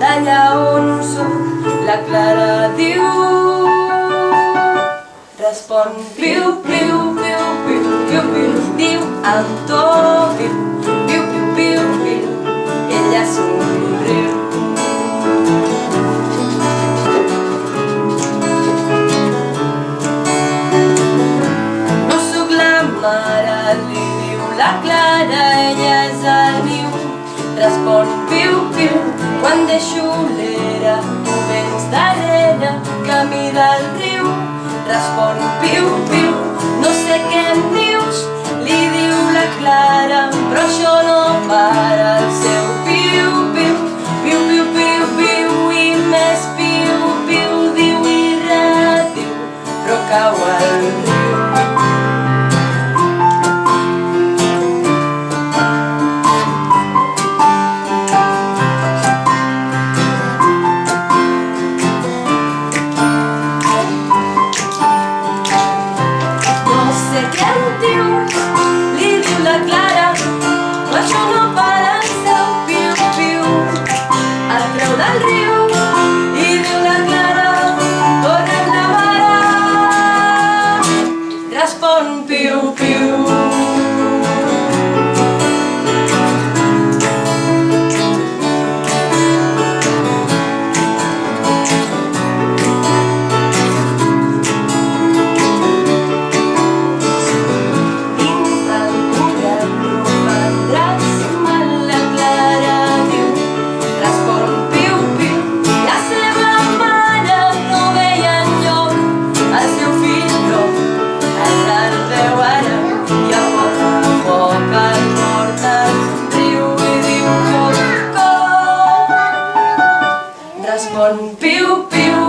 Allà on soc, la Clara diu, respon piu, piu, piu, piu, piu, piu, diu amb to piu, piu, piu, piu, piu, ella somriu. No sóc la mare, li diu la Clara, ella és el niu, respon piu, piu, quan deixo l'era, tu vens darrere, camí del riu, respon piu, piu, no sé què em dius, li diu la Clara, però això no para, el seu piu, piu, piu, piu, piu, piu, i més piu, piu, diu i rediu, però cau al riu. Respon piu, piu. Respon piu, piu.